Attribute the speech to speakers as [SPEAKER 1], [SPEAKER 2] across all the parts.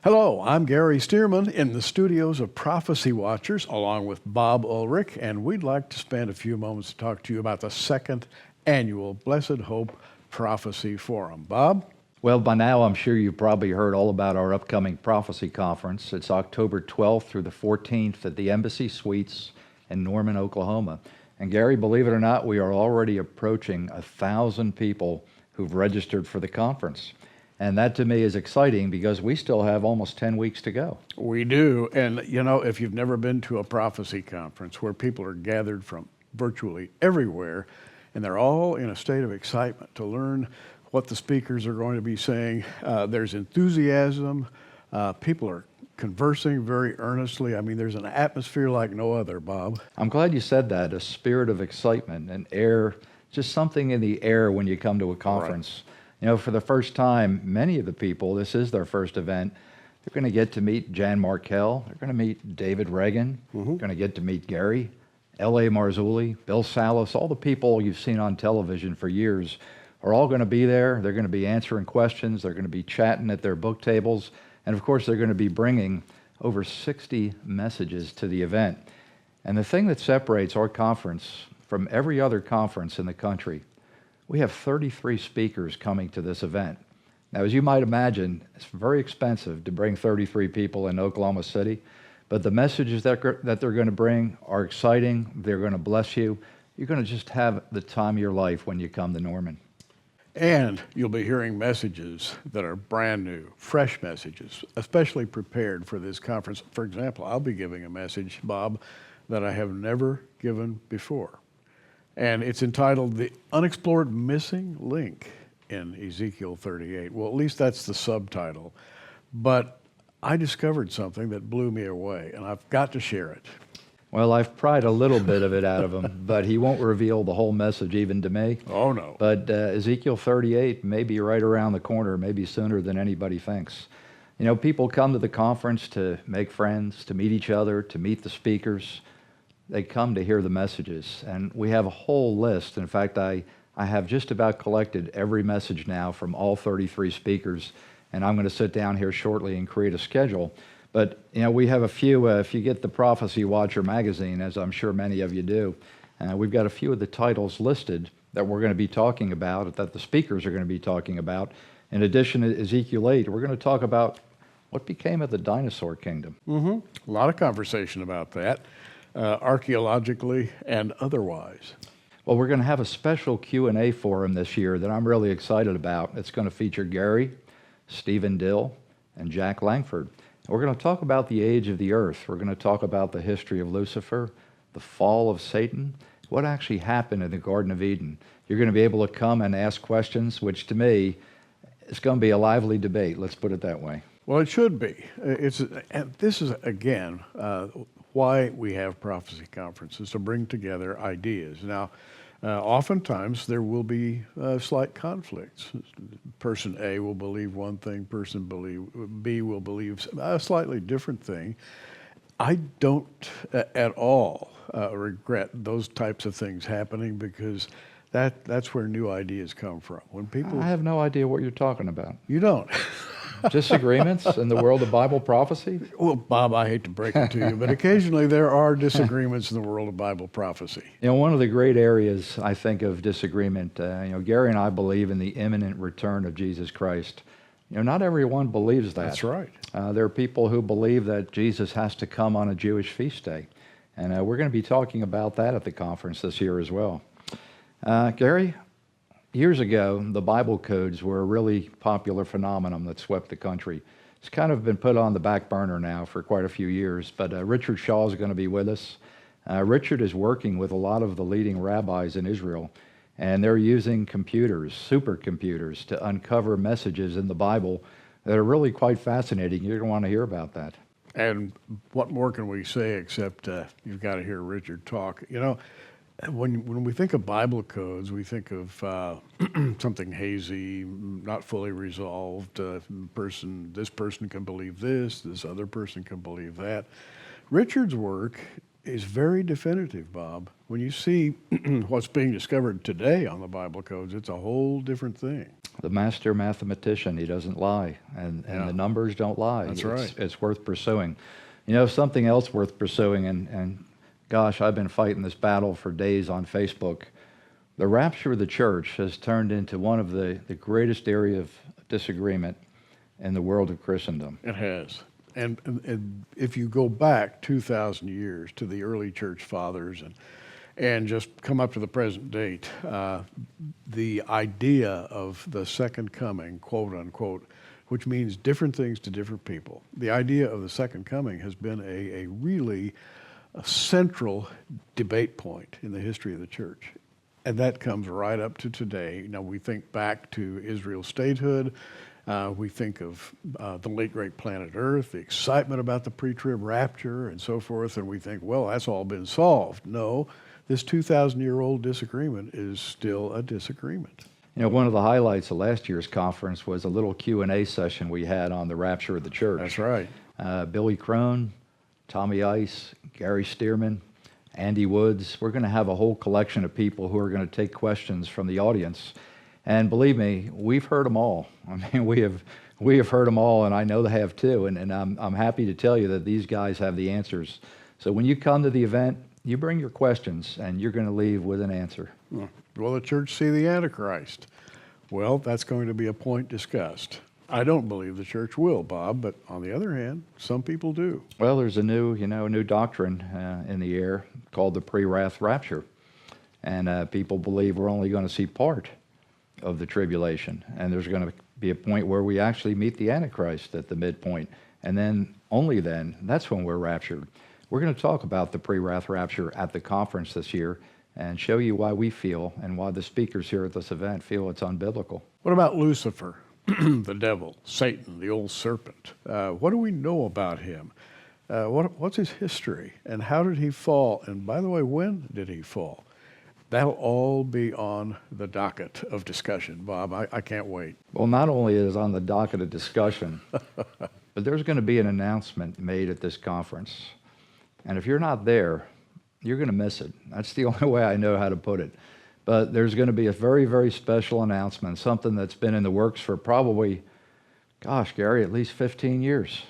[SPEAKER 1] Hello, I'm Gary Stearman in the studios of Prophecy Watchers along with Bob Ulrich, and we'd like to spend a few moments to talk to you about the second annual Blessed Hope Prophecy Forum. Bob?
[SPEAKER 2] Well, by now I'm sure you've probably heard all about our upcoming prophecy conference. It's October 12th through the 14th at the Embassy Suites in Norman, Oklahoma. And Gary, believe it or not, we are already approaching 1,000 people who've registered for the conference. And that to me is exciting because we still have almost 10 weeks to go.
[SPEAKER 1] We do. And you know, if you've never been to a prophecy conference where people are gathered from virtually everywhere, and they're all in a state of excitement to learn what the speakers are going to be saying, there's enthusiasm. People are conversing very earnestly. I mean, there's an atmosphere like no other, Bob.
[SPEAKER 2] I'm glad you said that, a spirit of excitement and air, just something in the air when you come to a conference. Right. You know, for the first time, many of the people, this is their first event, they're going to get to meet Jan Markell, they're going to meet David Reagan, going to get to meet Gary, L.A. Marzulli, Bill Salas, all the people you've seen on television for years are all going to be there. They're going to be answering questions, they're going to be chatting at their book tables, and of course they're going to be bringing over 60 messages to the event. And the thing that separates our conference from every other conference in the country, we have 33 speakers coming to this event. Now, as you might imagine, it's very expensive to bring 33 people in Oklahoma City, but the messages that they're going to bring are exciting. They're going to bless you. You're going to just have the time of your life when you come to Norman.
[SPEAKER 1] And you'll be hearing messages that are brand new, fresh messages, especially prepared for this conference. For example, I'll be giving a message, Bob, that I have never given before. And it's entitled The Unexplored Missing Link in Ezekiel 38. Well, at least that's the subtitle. But I discovered something that blew me away, and I've got to share it.
[SPEAKER 2] Well, I've pried a little bit of it out of him, but he won't reveal the whole message even to me.
[SPEAKER 1] Oh, no.
[SPEAKER 2] But Ezekiel 38 may be right around the corner, maybe sooner than anybody thinks. You know, people come to the conference to make friends, to meet each other, to meet the speakers. They come to hear the messages, and we have a whole list. In fact, I have just about collected every message now from all 33 speakers, and I'm going to sit down here shortly and create a schedule. But, you know, we have a few, if you get the Prophecy Watcher magazine, as I'm sure many of you do, we've got a few of the titles listed that we're going to be talking about, that the speakers are going to be talking about. In addition to Ezekiel 8, we're going to talk about what became of the dinosaur kingdom.
[SPEAKER 1] A lot of conversation about that. Archaeologically and otherwise.
[SPEAKER 2] Well, we're going to have a special Q&A forum this year that I'm really excited about. It's going to feature Gary, Stephen Dill, and Jack Langford. We're going to talk about the age of the earth. We're going to talk about the history of Lucifer, the fall of Satan, what actually happened in the Garden of Eden. You're going to be able to come and ask questions, which to me is going to be a lively debate. Let's put it that way.
[SPEAKER 1] Well, it should be. And this is, again, why we have prophecy conferences, to bring together ideas. Now, oftentimes there will be slight conflicts. Person A will believe one thing, person B will believe a slightly different thing. I don't at all regret those types of things happening, because that's where new ideas come from. When people,
[SPEAKER 2] I have no idea what you're talking about.
[SPEAKER 1] You don't.
[SPEAKER 2] Disagreements in the world of Bible prophecy?
[SPEAKER 1] Well, Bob, I hate to break it to you, but occasionally there are disagreements in the world of Bible prophecy.
[SPEAKER 2] You know, one of the great areas, I think, of disagreement, Gary and I believe in the imminent return of Jesus Christ. You know, not everyone believes that.
[SPEAKER 1] That's right.
[SPEAKER 2] There are people who believe that Jesus has to come on a Jewish feast day. And we're going to be talking about that at the conference this year as well. Gary, years ago, the Bible codes were a really popular phenomenon that swept the country. It's kind of been put on the back burner now for quite a few years, but Richard Shaw is going to be with us. Richard is working with a lot of the leading rabbis in Israel, and they're using computers, supercomputers, to uncover messages in the Bible that are really quite fascinating. You're going to want to hear about that.
[SPEAKER 1] And what more can we say except you've got to hear Richard talk. You know, when we think of Bible codes, we think of something hazy, not fully resolved. This person can believe this other person can believe that. Richard's work is very definitive, Bob. When you see what's being discovered today on the Bible codes, it's a whole different thing.
[SPEAKER 2] The master mathematician, he doesn't lie, and
[SPEAKER 1] Yeah.
[SPEAKER 2] the numbers don't lie.
[SPEAKER 1] That's right.
[SPEAKER 2] It's worth pursuing. You know, something else worth pursuing, and gosh, I've been fighting this battle for days on Facebook. The rapture of the church has turned into one of the greatest area of disagreement in the world of Christendom.
[SPEAKER 1] It has. And if you go back 2,000 years to the early church fathers and just come up to the present date, the idea of the second coming, quote unquote, which means different things to different people. The idea of the second coming has been a really central debate point in the history of the church. And that comes right up to today. You know, we think back to Israel's statehood. We think of the late great planet Earth, the excitement about the pre-trib rapture and so forth, and we think, well, that's all been solved. No, this 2,000-year-old disagreement is still a disagreement.
[SPEAKER 2] You know, one of the highlights of last year's conference was a little Q&A session we had on the rapture of the church.
[SPEAKER 1] That's right.
[SPEAKER 2] Billy Crone, Tommy Ice, Gary Stearman, Andy Woods. We're going to have a whole collection of people who are going to take questions from the audience. And believe me, we've heard them all. I mean, we have heard them all, and I know they have too. And I'm happy to tell you that these guys have the answers. So when you come to the event, you bring your questions, and you're going to leave with an answer.
[SPEAKER 1] Will the church see the Antichrist? Well, that's going to be a point discussed. I don't believe the church will, Bob, but on the other hand, some people do.
[SPEAKER 2] Well, there's a new doctrine in the air called the pre-wrath rapture. And people believe we're only going to see part of the tribulation. And there's going to be a point where we actually meet the Antichrist at the midpoint. And then, only then, that's when we're raptured. We're going to talk about the pre-wrath rapture at the conference this year and show you why we feel and why the speakers here at this event feel it's unbiblical.
[SPEAKER 1] What about Lucifer, the devil, Satan, the old serpent? What do we know about him? What's his history? And how did he fall? And by the way, when did he fall? That'll all be on the docket of discussion, Bob. I can't wait.
[SPEAKER 2] Well, not only is it on the docket of discussion, but there's going to be an announcement made at this conference. And if you're not there, you're going to miss it. That's the only way I know how to put it. But there's going to be a very, very special announcement, something that's been in the works for probably, gosh, Gary, at least 15 years.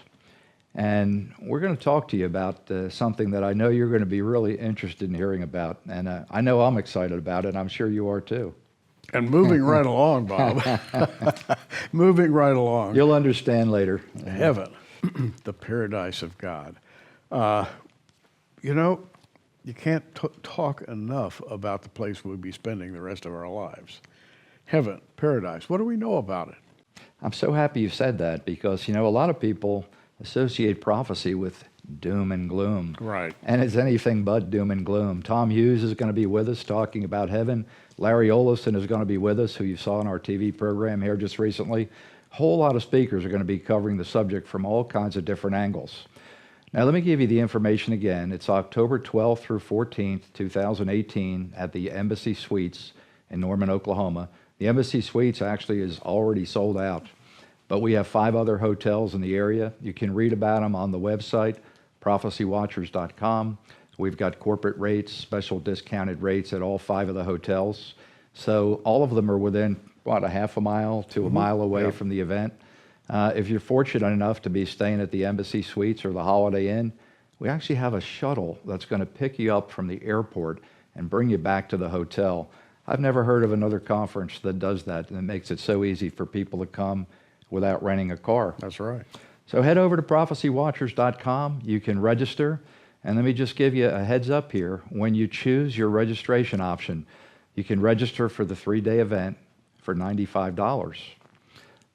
[SPEAKER 2] And we're going to talk to you about something that I know you're going to be really interested in hearing about. And I know I'm excited about it. I'm sure you are too.
[SPEAKER 1] And moving right along, Bob. Moving right along.
[SPEAKER 2] You'll understand later.
[SPEAKER 1] Heaven, the paradise of God. You know, you can't talk enough about the place we'll be spending the rest of our lives. Heaven, paradise. What do we know about it?
[SPEAKER 2] I'm so happy you said that because, you know, a lot of people associate prophecy with doom and gloom.
[SPEAKER 1] Right.
[SPEAKER 2] And it's anything but doom and gloom. Tom Hughes is going to be with us talking about heaven. Larry Olison is going to be with us, who you saw on our TV program here just recently. A whole lot of speakers are going to be covering the subject from all kinds of different angles. Now, let me give you the information again. It's October 12th through 14th, 2018 at the Embassy Suites in Norman, Oklahoma. The Embassy Suites actually is already sold out, but we have 5 other hotels in the area. You can read about them on the website, prophecywatchers.com. We've got corporate rates, special discounted rates at all 5 of the hotels. So all of them are within, a half a mile to a mile away from the event. If you're fortunate enough to be staying at the Embassy Suites or the Holiday Inn, we actually have a shuttle that's going to pick you up from the airport and bring you back to the hotel. I've never heard of another conference that does that, and it makes it so easy for people to come without renting a car.
[SPEAKER 1] That's right.
[SPEAKER 2] So head over to prophecywatchers.com. You can register. And let me just give you a heads up here. When you choose your registration option, you can register for the 3-day event for $95.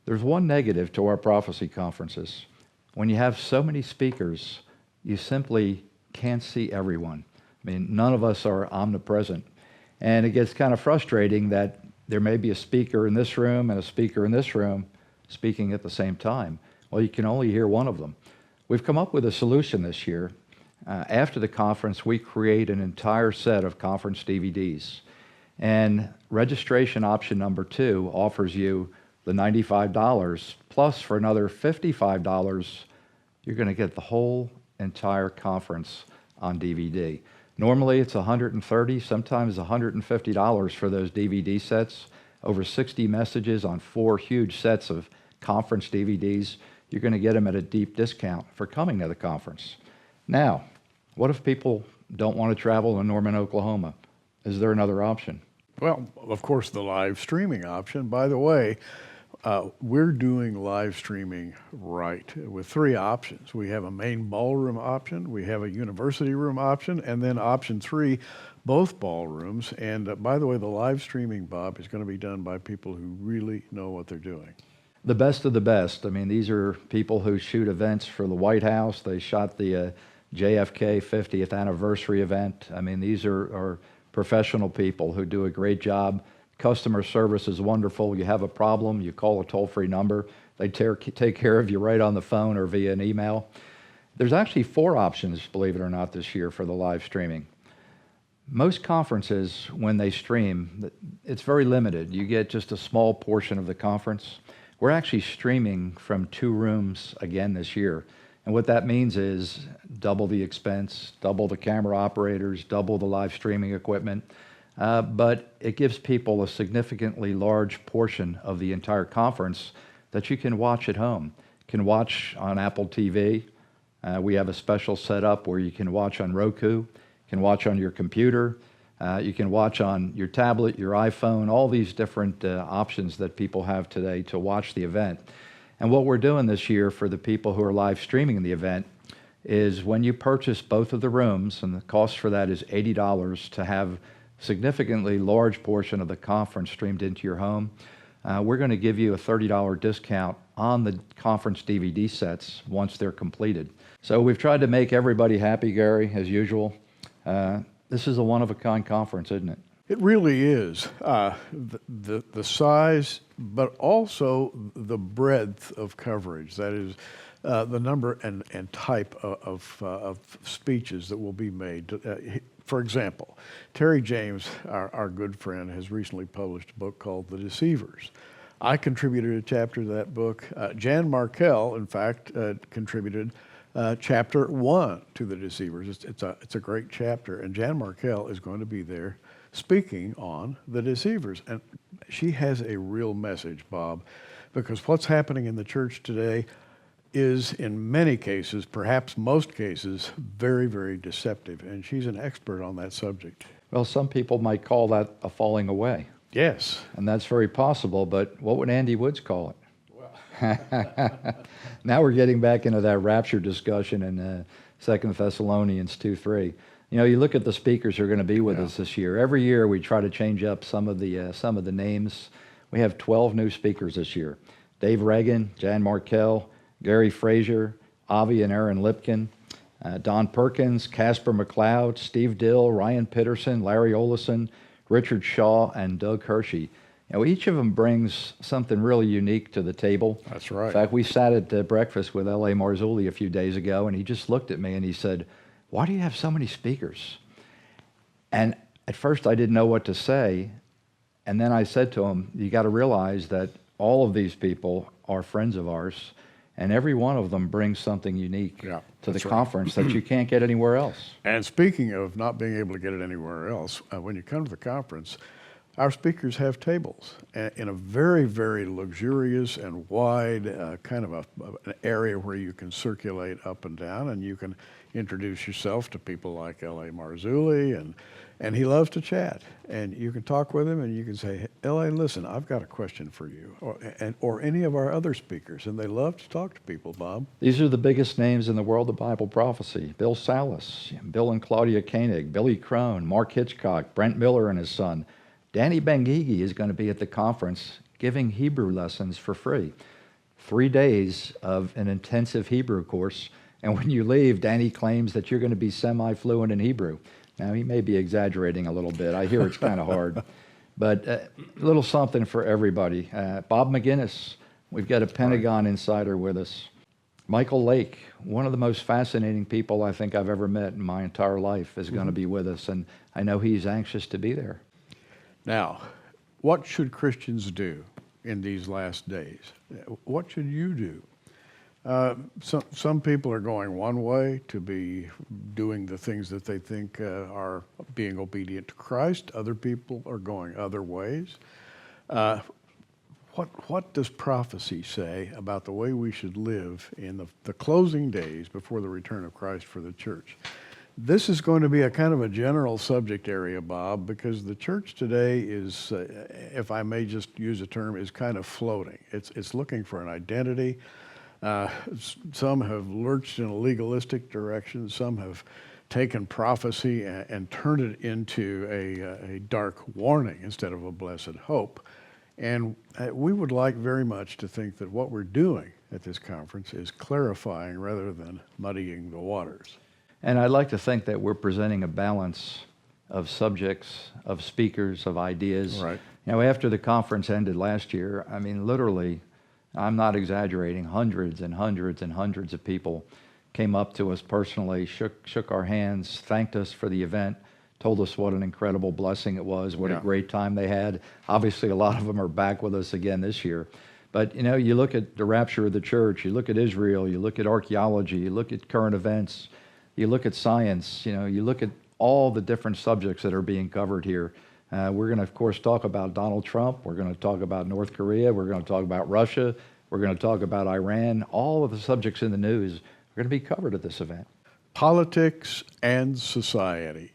[SPEAKER 2] There's one negative to our prophecy conferences. When you have so many speakers, you simply can't see everyone. I mean, none of us are omnipresent. And it gets kind of frustrating that there may be a speaker in this room and a speaker in this room speaking at the same time. Well, you can only hear one of them. We've come up with a solution this year. After the conference, we create an entire set of conference DVDs. And registration option number 2 offers you the $95, plus for another $55, you're going to get the whole entire conference on DVD. Normally it's $130, sometimes $150 for those DVD sets. over 60 messages on 4 huge sets of conference DVDs. You're going to get them at a deep discount for coming to the conference. Now, what if people don't want to travel to Norman, Oklahoma? Is there another option?
[SPEAKER 1] Well, of course, the live streaming option. By the way, we're doing live streaming right with 3 options. We have a main ballroom option, we have a university room option, and then option 3, both ballrooms. And by the way, the live streaming, Bob, is going to be done by people who really know what they're doing.
[SPEAKER 2] The best of the best. I mean, these are people who shoot events for the White House. They shot the JFK 50th anniversary event. I mean, these are professional people who do a great job. Customer service is wonderful. You have a problem, you call a toll-free number. They take care of you right on the phone or via an email. There's actually 4 options, believe it or not, this year for the live streaming. Most conferences, when they stream, it's very limited. You get just a small portion of the conference. We're actually streaming from 2 rooms again this year. And what that means is double the expense, double the camera operators, double the live streaming equipment. But it gives people a significantly large portion of the entire conference that you can watch at home. You can watch on Apple TV. We have a special setup where you can watch on Roku, you can watch on your computer, you can watch on your tablet, your iPhone, all these different options that people have today to watch the event. And what we're doing this year for the people who are live streaming the event is when you purchase both of the rooms, and the cost for that is $80 to have significantly large portion of the conference streamed into your home, we're going to give you a $30 discount on the conference DVD sets once they're completed. So we've tried to make everybody happy, Gary, as usual. This is a one-of-a-kind conference, isn't it?
[SPEAKER 1] It really is. The size, but also the breadth of coverage. That is the number and type of speeches that will be made. For example, Terry James, our good friend, has recently published a book called The Deceivers. I contributed a chapter to that book. Jan Markell, in fact, contributed chapter 1 to The Deceivers. It's a great chapter, and Jan Markell is going to be there speaking on The Deceivers. And she has a real message, Bob, because what's happening in the church today is in many cases, perhaps most cases, very, very deceptive. And she's an expert on that subject.
[SPEAKER 2] Well, some people might call that a falling away.
[SPEAKER 1] Yes.
[SPEAKER 2] And that's very possible, but what would Andy Woods call it? Well. Now we're getting back into that rapture discussion in 2 Thessalonians 2:3. You know, you look at the speakers who are going to be with us this year. Every year we try to change up some of the names. We have 12 new speakers this year. Dave Reagan, Jan Markell, Gary Frazier, Avi and Aaron Lipkin, Don Perkins, Casper McLeod, Steve Dill, Ryan Pitterson, Larry Olison, Richard Shaw, and Doug Hershey. You know, each of them brings something really unique to the table.
[SPEAKER 1] That's right.
[SPEAKER 2] In fact, we sat at breakfast with L.A. Marzulli a few days ago, and he just looked at me and he said, "Why do you have so many speakers?" And at first I didn't know what to say. And then I said to him, you got to realize that all of these people are friends of ours, and every one of them brings something unique to the conference that you can't get anywhere else.
[SPEAKER 1] And speaking of not being able to get it anywhere else, when you come to the conference, our speakers have tables in a very, very luxurious and wide kind of an area where you can circulate up and down, and you can introduce yourself to people like L.A. Marzulli, and he loves to chat. And you can talk with him, and you can say, L.A., listen, I've got a question for you, or any of our other speakers, and they love to talk to people, Bob.
[SPEAKER 2] These are the biggest names in the world of Bible prophecy. Bill Salas, Bill and Claudia Koenig, Billy Crone, Mark Hitchcock, Brent Miller and his son. Danny Benguigui is going to be at the conference giving Hebrew lessons for free. 3 days of an intensive Hebrew course. And when you leave, Danny claims that you're going to be semi-fluent in Hebrew. Now, he may be exaggerating a little bit. I hear it's kind of hard. But a little something for everybody. Bob McGinnis, we've got a Pentagon insider with us. Michael Lake, one of the most fascinating people I think I've ever met in my entire life, is going to be with us. And I know he's anxious to be there.
[SPEAKER 1] Now, what should Christians do in these last days? What should you do? Some people are going one way, to be doing the things that they think are being obedient to Christ. Other people are going other ways. What does prophecy say about the way we should live in the closing days before the return of Christ for the church? This is going to be a kind of a general subject area, Bob, because the church today is, if I may just use a term, is kind of floating. It's looking for an identity. Some have lurched in a legalistic direction. Some have taken prophecy and turned it into a dark warning instead of a blessed hope. And we would like very much to think that what we're doing at this conference is clarifying rather than muddying the waters.
[SPEAKER 2] And I'd like to think that we're presenting a balance of subjects, of speakers, of ideas.
[SPEAKER 1] Right.
[SPEAKER 2] You know, after the conference ended last year, I mean, literally, I'm not exaggerating, hundreds and hundreds and hundreds of people came up to us personally, shook our hands, thanked us for the event, told us what an incredible blessing it was, what a great time they had. Obviously, a lot of them are back with us again this year. But, you know, you look at the rapture of the church, you look at Israel, you look at archaeology, you look at current events, you look at science, you know, you look at all the different subjects that are being covered here. We're going to, of course, talk about Donald Trump. We're going to talk about North Korea. We're going to talk about Russia. We're going to talk about Iran. All of the subjects in the news are going to be covered at this event.
[SPEAKER 1] Politics and society.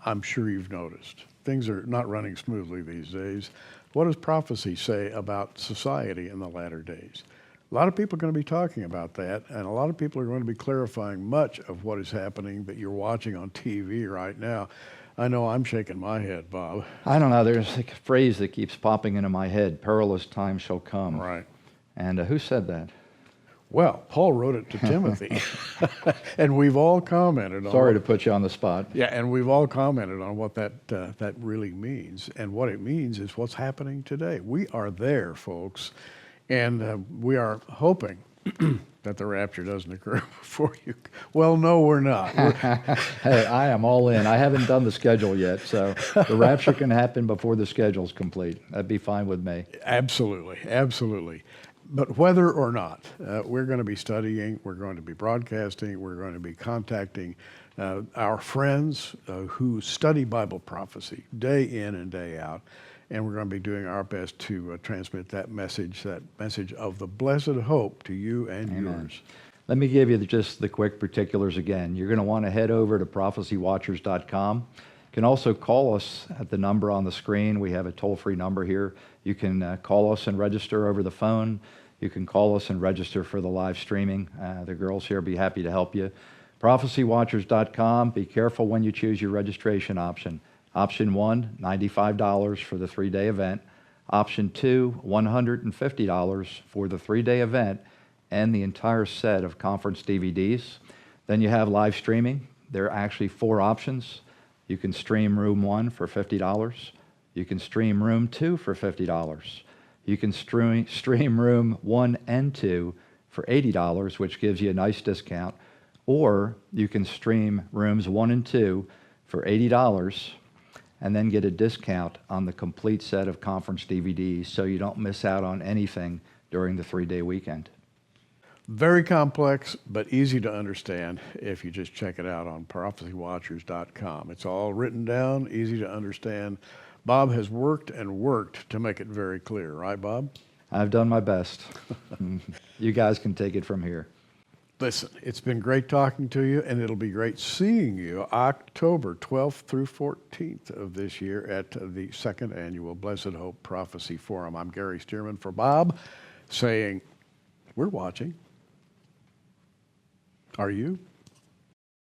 [SPEAKER 1] I'm sure you've noticed. Things are not running smoothly these days. What does prophecy say about society in the latter days? A lot of people are going to be talking about that, and a lot of people are going to be clarifying much of what is happening that you're watching on TV right now. I know I'm shaking my head, Bob.
[SPEAKER 2] I don't know. There's a phrase that keeps popping into my head, perilous times shall come.
[SPEAKER 1] Right.
[SPEAKER 2] And who said that?
[SPEAKER 1] Well, Paul wrote it to Timothy, and we've all commented on
[SPEAKER 2] Sorry to put you on the spot.
[SPEAKER 1] Yeah, and we've all commented on what that really means. And what it means is what's happening today. We are there, folks, and we are hoping that the rapture doesn't occur before you. Well, no, we're not.
[SPEAKER 2] Hey, I am all in. I haven't done the schedule yet, so the rapture can happen before the schedule's complete. That'd be fine with me.
[SPEAKER 1] Absolutely, absolutely. But whether or not, we're going to be studying, we're going to be broadcasting, we're going to be contacting our friends who study Bible prophecy day in and day out, and we're going to be doing our best to transmit that message of the blessed hope to you and
[SPEAKER 2] Amen.
[SPEAKER 1] yours.
[SPEAKER 2] Let me give you just the quick particulars again. You're going to want to head over to prophecywatchers.com. You can also call us at the number on the screen. We have a toll-free number here. You can call us and register over the phone. You can call us and register for the live streaming. The girls here will be happy to help you. Prophecywatchers.com. Be careful when you choose your registration option. Option 1, $95 for the 3-day event. Option 2, $150 for the 3-day event and the entire set of conference DVDs. Then you have live streaming. There are actually 4 options. You can stream room 1 for $50. You can stream room 2 for $50. You can stream room 1 and 2 for $80, which gives you a nice discount. Or you can stream rooms 1 and 2 for $80 and then get a discount on the complete set of conference DVDs so you don't miss out on anything during the 3-day weekend.
[SPEAKER 1] Very complex, but easy to understand if you just check it out on prophecywatchers.com. It's all written down, easy to understand. Bob has worked and worked to make it very clear, right, Bob?
[SPEAKER 2] I've done my best. You guys can take it from here.
[SPEAKER 1] Listen, it's been great talking to you, and it'll be great seeing you October 12th through 14th of this year at the 2nd Annual Blessed Hope Prophecy Forum. I'm Gary Stearman for Bob, saying, we're watching. Are you?